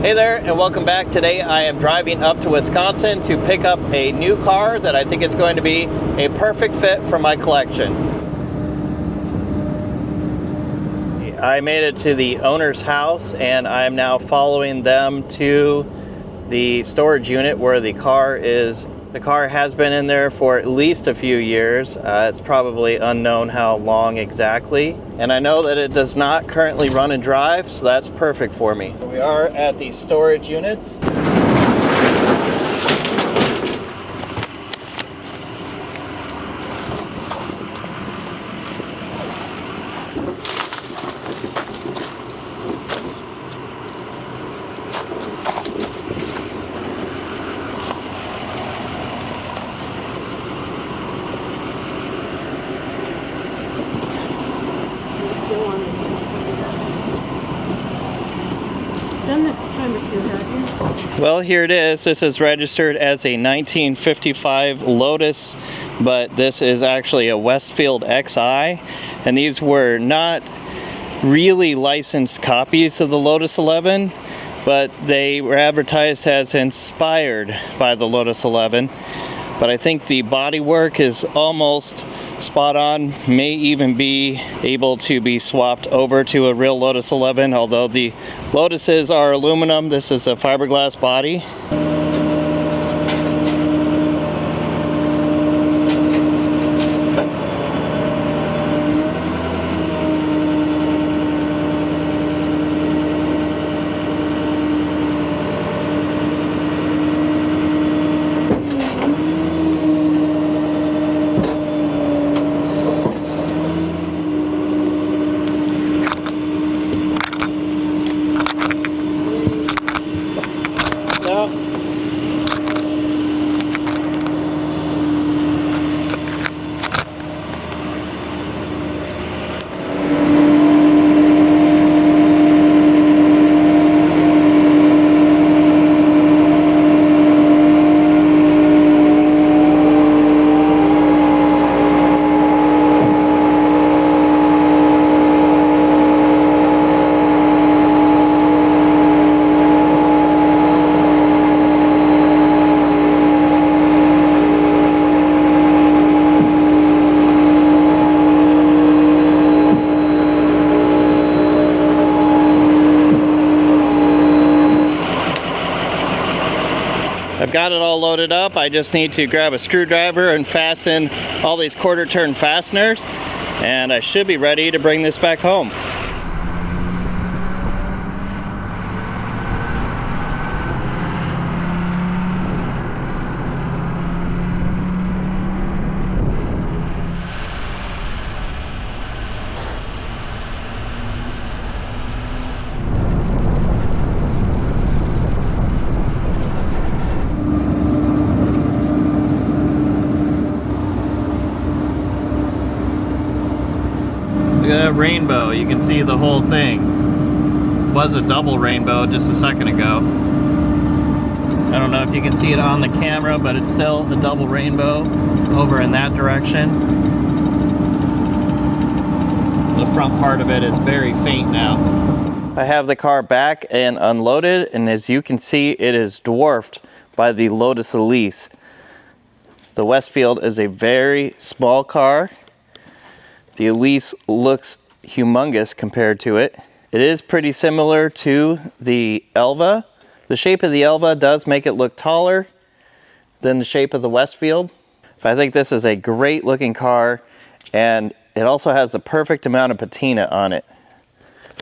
Hey there, and welcome back. Today I am driving up to Wisconsin to pick up a new car that I think is going to be a perfect fit for my collection. I made it to the owner's house and I am now following them to the storage unit where the car is. The car has been in there for at least a few years. It's probably unknown how long exactly. And I know that it does not currently run and drive, so that's perfect for me. We are at the storage units. Done this a time or two, have you? Well, here it is. This is registered as a 1955 Lotus, but this is actually a Westfield XI, and these were not really licensed copies of the Lotus 11, but they were advertised as inspired by the Lotus 11. But I think the bodywork is almost spot on, may even be able to be swapped over to a real Lotus 11, although the Lotuses are aluminum. This is a fiberglass body. I've got it all loaded up. I just need to grab a screwdriver and fasten all these quarter turn fasteners, and I should be ready to bring this back home. Look at that rainbow, you can see the whole thing. It was a double rainbow just a second ago. I don't know if you can see it on the camera, but it's still a double rainbow over in that direction. The front part of it is very faint now. I have the car back and unloaded, and as you can see, it is dwarfed by the Lotus Elise. The Westfield is a very small car. The Elise looks humongous compared to it. It is pretty similar to the Elva. The shape of the Elva does make it look taller than the shape of the Westfield. But I think this is a great looking car, and it also has the perfect amount of patina on it.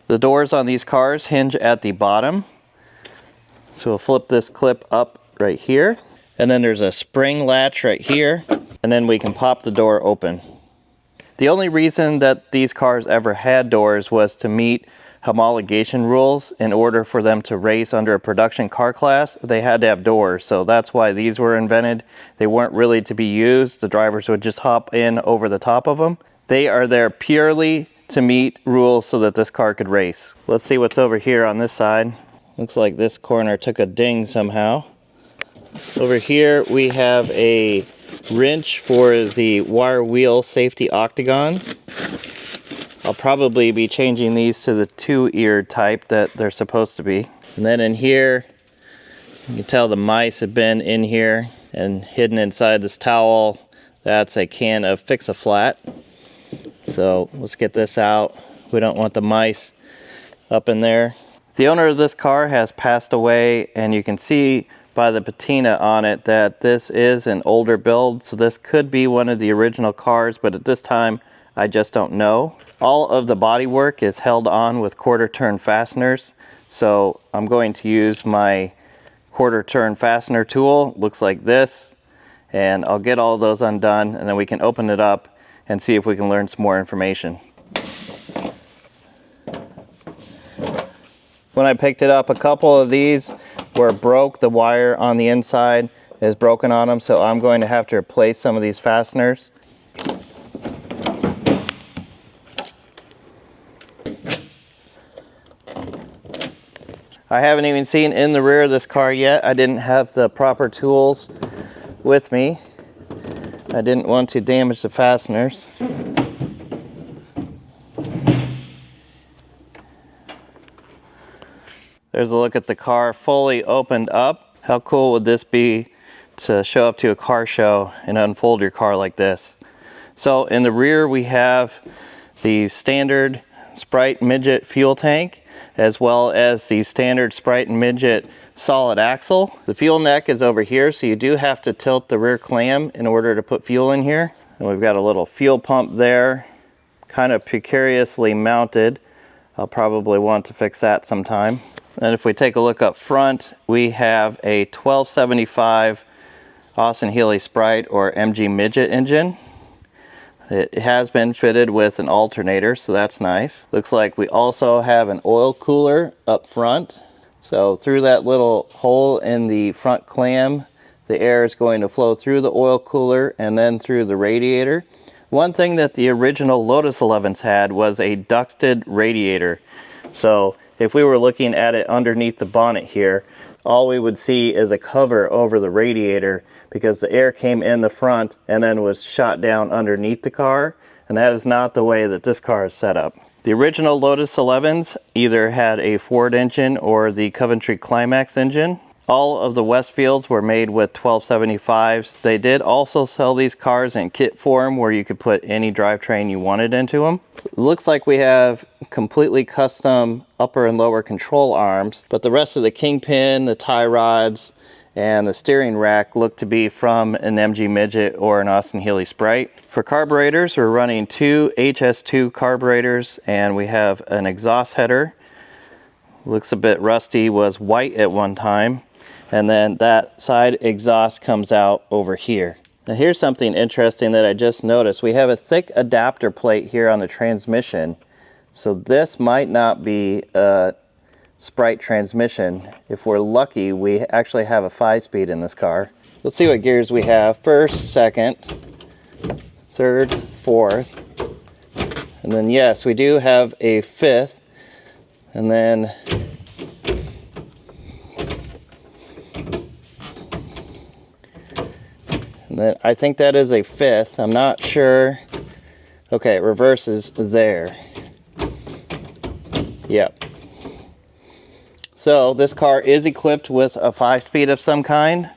The doors on these cars hinge at the bottom. So we'll flip this clip up right here. And then there's a spring latch right here. And then we can pop the door open. The only reason that these cars ever had doors was to meet homologation rules. In order for them to race under a production car class, they had to have doors. So that's why these were invented. They weren't really to be used. The drivers would just hop in over the top of them. They are there purely to meet rules so that this car could race. Let's see what's over here on this side. Looks like this corner took a ding somehow. Over here we have a wrench for the wire wheel safety octagons. I'll probably be changing these to the 2-ear type that they're supposed to be. And then in here, you can tell the mice have been in here, and hidden inside this towel, that's a can of Fix-A-Flat. So let's get this out. We don't want the mice up in there. The owner of this car has passed away, and you can see by the patina on it that this is an older build, so this could be one of the original cars, but at this time I just don't know. All of the bodywork is held on with quarter turn fasteners, so I'm going to use my quarter turn fastener tool. Looks like this, and I'll get all those undone, and then we can open it up and see if we can learn some more information. When I picked it up, a couple of these were broke. The wire on the inside is broken on them, so I'm going to have to replace some of these fasteners. I haven't even seen in the rear of this car yet. I didn't have the proper tools with me. I didn't want to damage the fasteners. There's a look at the car fully opened up. How cool would this be to show up to a car show and unfold your car like this? So in the rear we have the standard Sprite Midget fuel tank, as well as the standard Sprite and Midget solid axle. The fuel neck is over here, so you do have to tilt the rear clam in order to put fuel in here. And we've got a little fuel pump there, kind of precariously mounted. I'll probably want to fix that sometime. And if we take a look up front, we have a 1275 Austin Healey Sprite or MG Midget engine. It has been fitted with an alternator, so that's nice. Looks like we also have an oil cooler up front. So through that little hole in the front clam, the air is going to flow through the oil cooler and then through the radiator. One thing that the original Lotus 11s had was a ducted radiator. So if we were looking at it underneath the bonnet here, all we would see is a cover over the radiator because the air came in the front and then was shot down underneath the car, and that is not the way that this car is set up. The original Lotus 11s either had a Ford engine or the Coventry Climax engine. All of the Westfields were made with 1275s. They did also sell these cars in kit form where you could put any drivetrain you wanted into them. So it looks like we have completely custom upper and lower control arms, but the rest of the kingpin, the tie rods, and the steering rack look to be from an MG Midget or an Austin Healey Sprite. For carburetors, we're running two HS2 carburetors, and we have an exhaust header. Looks a bit rusty, was white at one time. And then that side exhaust comes out over here. Now here's something interesting that I just noticed. We have a thick adapter plate here on the transmission. So this might not be a Sprite transmission. If we're lucky, we actually have a 5-speed in this car. Let's see what gears we have. First, second, third, fourth. And then yes, we do have a fifth. And then I think that is a fifth. I'm not sure. Okay, it reverses there. Yep. So this car is equipped with a 5-speed of some kind,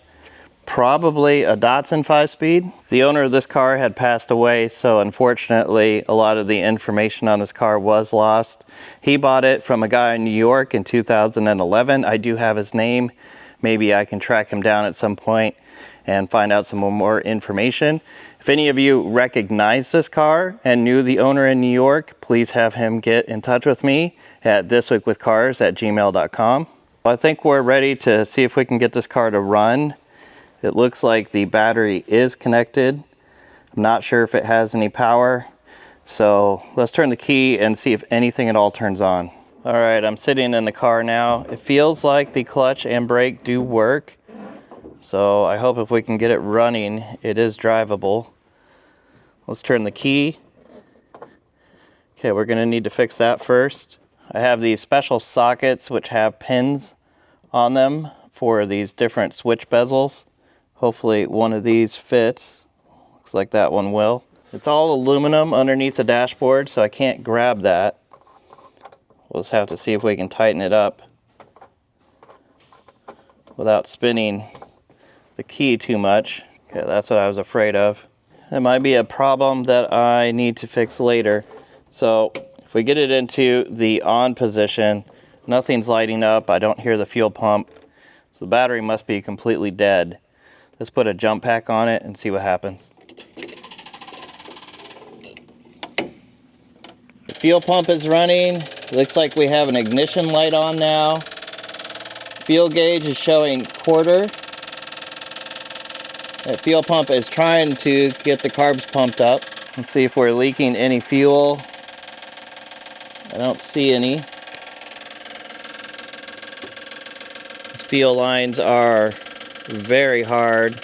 probably a Datsun 5-speed. The owner of this car had passed away, so unfortunately a lot of the information on this car was lost. He bought it from a guy in New York in 2011. I do have his name. Maybe I can track him down at some point and find out some more information. If any of you recognize this car and knew the owner in New York, please have him get in touch with me at thisweekwithcars@gmail.com. I think we're ready to see if we can get this car to run. It looks like the battery is connected. I'm not sure if it has any power. So let's turn the key and see if anything at all turns on. All right, I'm sitting in the car now. It feels like the clutch and brake do work. So I hope if we can get it running, it is drivable. Let's turn the key. Okay, we're gonna need to fix that first. I have these special sockets which have pins on them for these different switch bezels. Hopefully one of these fits. Looks like that one will. It's all aluminum underneath the dashboard, so I can't grab that. We'll just have to see if we can tighten it up. without spinning the key too much. Okay, that's what I was afraid of. That might be a problem that I need to fix later. So if we get it into the on position, nothing's lighting up. I don't hear the fuel pump. So the battery must be completely dead. Let's put a jump pack on it and see what happens. The fuel pump is running. Looks like we have an ignition light on now. Fuel gauge is showing quarter. That fuel pump is trying to get the carbs pumped up. Let's see if we're leaking any fuel. I don't see any. These fuel lines are very hard.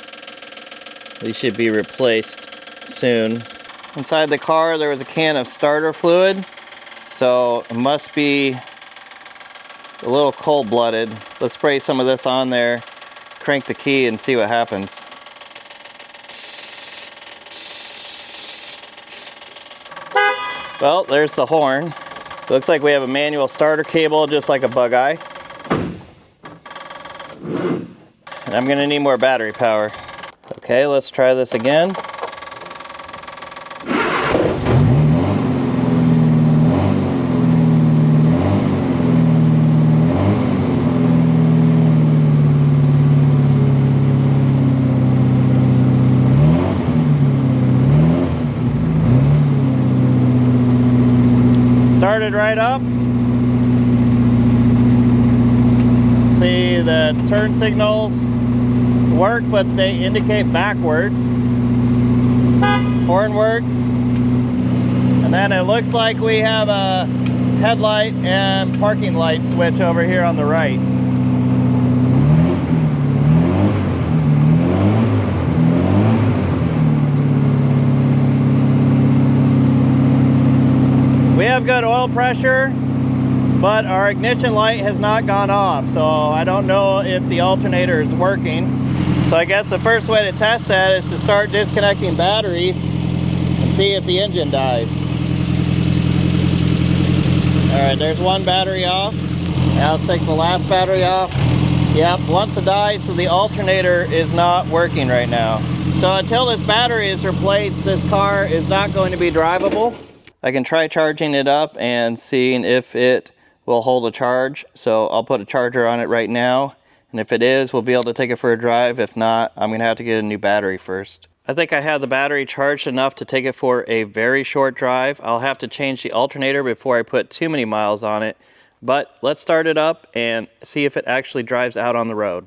These should be replaced soon. Inside the car there was a can of starter fluid, so it must be a little cold-blooded. Let's spray some of this on there, crank the key and see what happens. Well, there's the horn. Looks like we have a manual starter cable, just like a bug eye. And I'm gonna need more battery power. Okay, let's try this again. Started right up. See, the turn signals work, but they indicate backwards. Horn works. And then it looks like we have a headlight and parking light switch over here on the right. We have good oil pressure, but our ignition light has not gone off, so I don't know if the alternator is working. So I guess the first way to test that is to start disconnecting batteries and see if the engine dies. Alright, there's one battery off. Now let's take the last battery off. Yep, once it dies, so the alternator is not working right now. So until this battery is replaced, this car is not going to be drivable. I can try charging it up and seeing if it will hold a charge. So I'll put a charger on it right now. And if it is, we'll be able to take it for a drive. If not, I'm going to have to get a new battery first. I think I have the battery charged enough to take it for a very short drive. I'll have to change the alternator before I put too many miles on it. But let's start it up and see if it actually drives out on the road.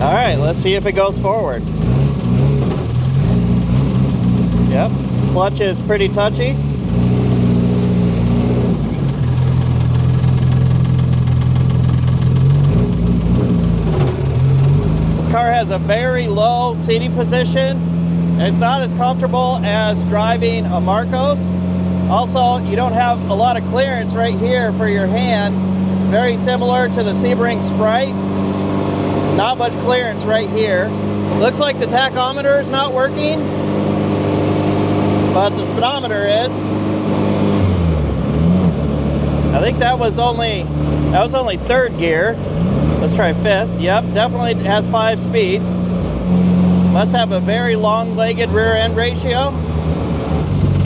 All right, let's see if it goes forward. Yep, clutch is pretty touchy. This car has a very low seating position, and it's not as comfortable as driving a Marcos. Also, you don't have a lot of clearance right here for your hand, very similar to the Sebring Sprite. Not much clearance right here. Looks like the tachometer is not working, but the speedometer is. I think that was only third gear. Let's try fifth. Yep, definitely has 5 speeds. Must have a very long-legged rear end ratio.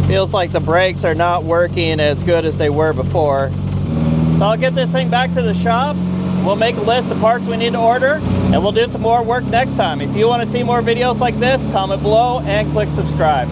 Feels like the brakes are not working as good as they were before. So I'll get this thing back to the shop. We'll make a list of parts we need to order, and we'll do some more work next time. If you want to see more videos like this, comment below and click subscribe.